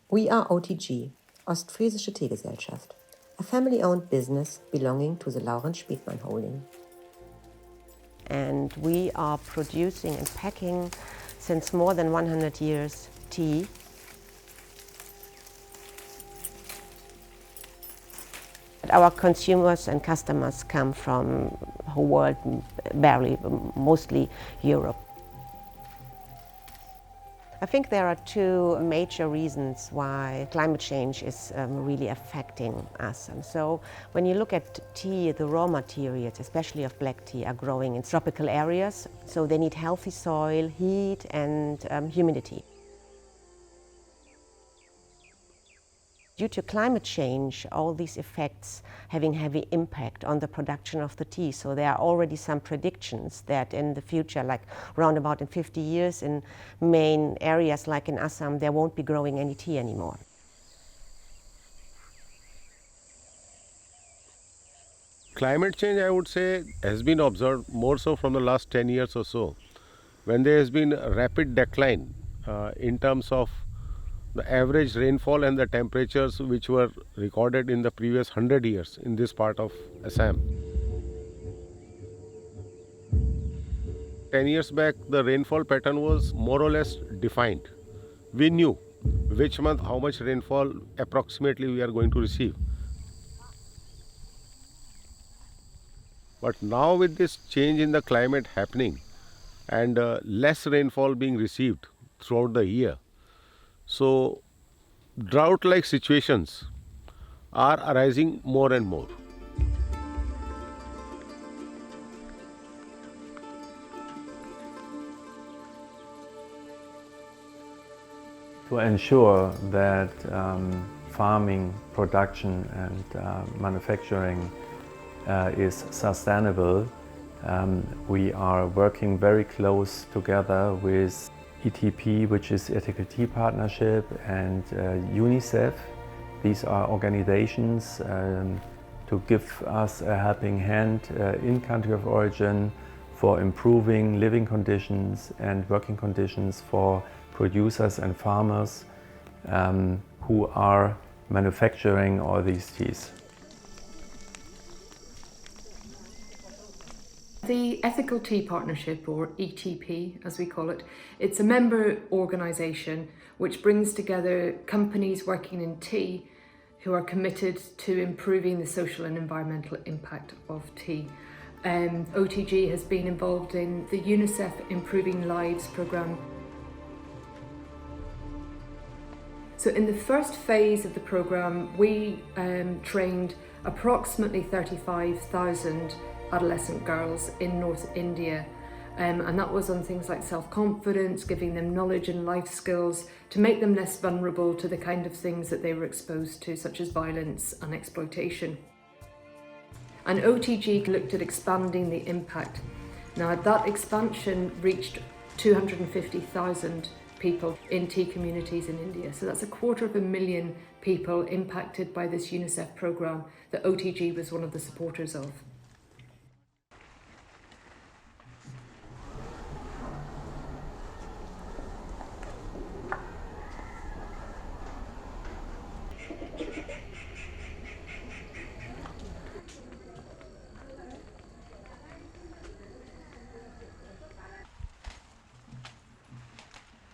We are OTG, Ostfriesische Teegesellschaft, a family-owned business belonging to the Lauren Spiedmann Holding. And we are producing and packing since more than 100 years tea. Our consumers and customers come from the whole world, barely, mostly Europe. I think there are two major reasons why climate change is really affecting us. And so when you look at tea, the raw materials, especially of black tea, are growing in tropical areas. So they need healthy soil, heat and humidity. Due to climate change, all these effects having heavy impact on the production of the tea. So there are already some predictions that in the future, like around about in 50 years, in main areas like in Assam, there won't be growing any tea anymore. Climate change, I would say, has been observed more so from the last 10 years or so, when there has been a rapid decline in terms of the average rainfall and the temperatures which were recorded in the previous 100 years in this part of Assam. 10 years back, the rainfall pattern was more or less defined. We knew which month how much rainfall approximately we are going to receive. But now with this change in the climate happening and less rainfall being received throughout the year, so drought-like situations are arising more and more. To ensure that farming, production and manufacturing is sustainable, we are working very close together with ETP, which is Ethical Tea Partnership, and UNICEF. These are organizations to give us a helping hand in country of origin for improving living conditions and working conditions for producers and farmers who are manufacturing all these teas. The Ethical Tea Partnership, or ETP as we call it, it's a member organisation which brings together companies working in tea who are committed to improving the social and environmental impact of tea. OTG has been involved in the UNICEF Improving Lives programme. So in the first phase of the programme, we trained approximately 35,000 adolescent girls in North India, and that was on things like self-confidence, giving them knowledge and life skills to make them less vulnerable to the kind of things that they were exposed to, such as violence and exploitation. And OTG looked at expanding the impact. Now that expansion reached 250,000 people in tea communities in India. So that's 250,000 people impacted by this UNICEF programme that OTG was one of the supporters of.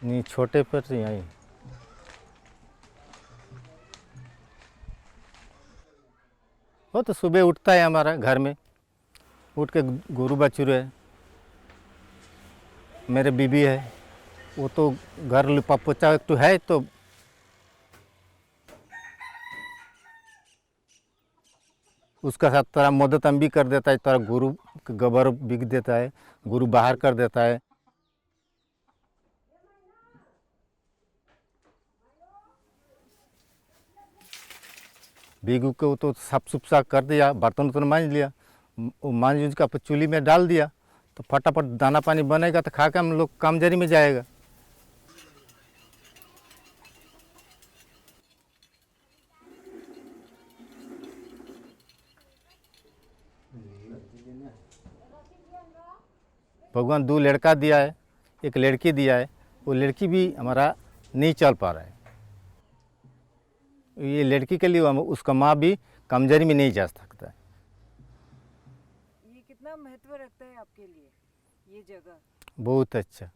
नहीं छोटे पर नहीं आई वो तो सुबह उठता है हमारा घर में उठ के गुरु बचुर है मेरे बीबी है वो तो घर लिपा पोछा तो है तो उसका साथ थोड़ा मदद हम भी कर देता है थोड़ा गुरु गोबर बिक देता है गुरु बाहर कर देता है भीगू को तो साफ सुथरा कर दिया बर्तन उतन मांज लिया वो मांज का चूल्ही में डाल दिया तो फटाफट दाना पानी बनेगा तो खा के हम लोग कामजारी में जाएगा भगवान 2 लड़का दिया है 1 लड़की दिया है वो लड़की भी हमारा नहीं चल पा रहा है ये लड़की के लिए उसका माँ भी कमजोरी में नहीं जा सकता है। ये कितना महत्व रखता है आपके लिए ये जगह? बहुत अच्छा।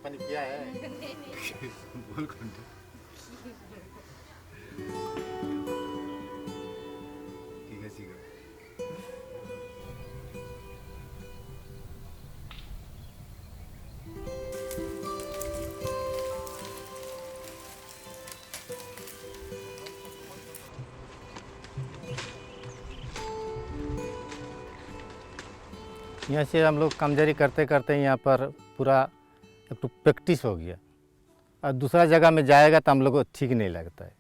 पानी क्या है? यहाँ से हम लोग कमजोरी करते करते यहाँ पर पूरा एक तो प्रैक्टिस हो गया, और दूसरा जगह में जाएगा तो हम लोग को ठीक नहीं लगता है।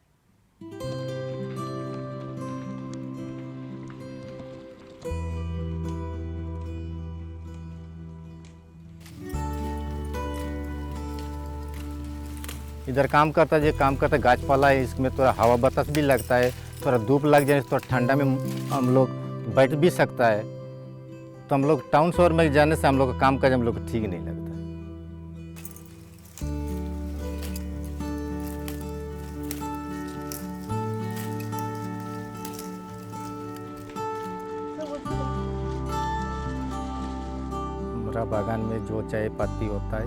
इधर काम करता गाछ पाला है, इसमें थोड़ा हवा बतास भी लगता है, थोड़ा धूप लग जाए तो ठंडा में हम लोग बैठ भी सकता है। तो हम लोग टाउन शहर में जाने से हम लोग का काम काज हम लोग को ठीक नहीं लगता है। हमारा बागान में जो चाय पत्ती होता है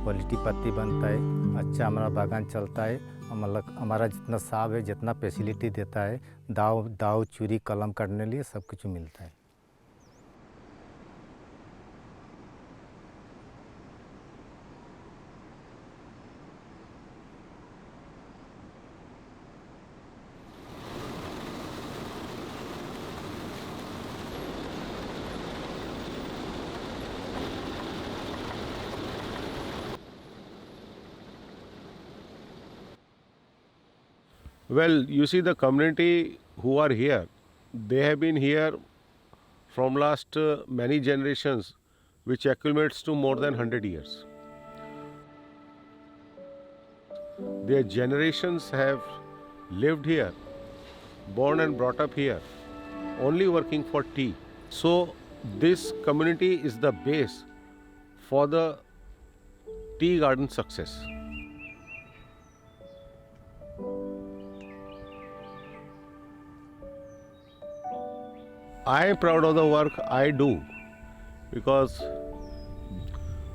क्वालिटी पत्ती बनता है, अच्छा हमारा बागान चलता है। हमारा जितना साहब है, जितना फैसिलिटी देता है, दाव चूरी कलम करने लिए सब कुछ मिलता है। Well, you see the community who are here, they have been here from last many generations, which accumulates to more than 100 years. Their generations have lived here, born and brought up here, only working for tea. So this community is the base for the tea garden success. I am proud of the work I do because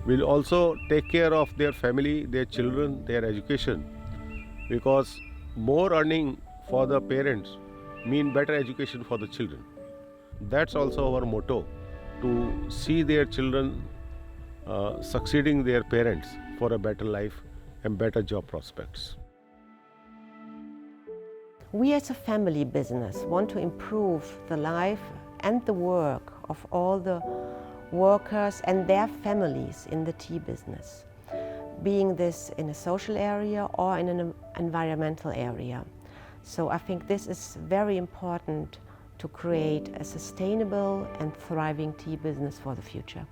we'll also take care of their family, their children, their education, because more earning for the parents mean better education for the children. That's also our motto, to see their children succeeding their parents for a better life and better job prospects. We as a family business want to improve the life and the work of all the workers and their families in the tea business, being this in a social area or in an environmental area. So I think this is very important to create a sustainable and thriving tea business for the future.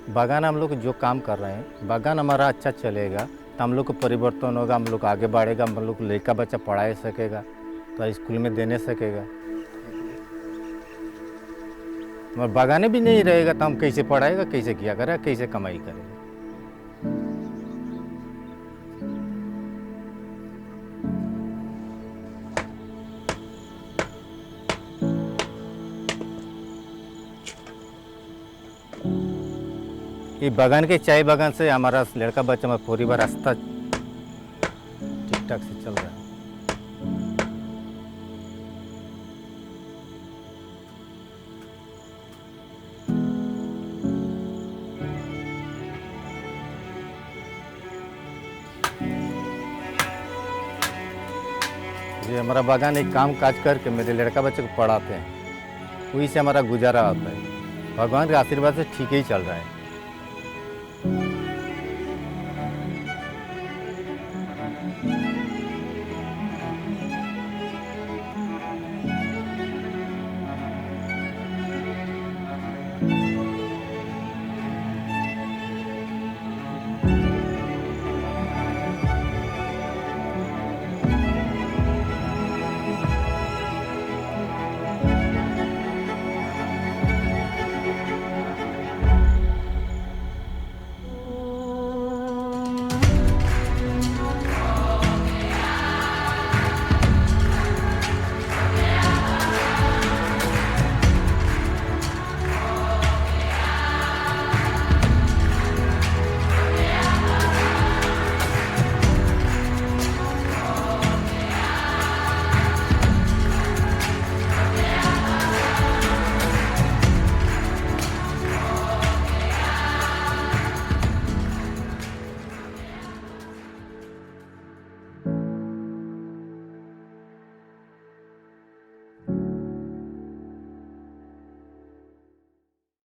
बागान हम लोग जो काम कर रहे हैं, बागान हमारा अच्छा चलेगा तो हम लोग को परिवर्तन होगा, हम लोग आगे बढ़ेगा, हम लोग लड़का बच्चा पढ़ा सकेगा, तो स्कूल में देने सकेगा। मगर बागाने भी नहीं रहेगा तो हम कैसे पढ़ाएगा, कैसे किया करेगा, कैसे कमाई करेगा। ये बागान के चाय बागान से हमारा लड़का बच्चा हमारा परिवार रास्ता ठीक ठाक से चल रहा है। ये हमारा बागान एक काम काज करके मेरे लड़का बच्चे को पढ़ाते हैं, वही से हमारा गुजारा होता है। भगवान के आशीर्वाद से ठीक ही चल रहा है।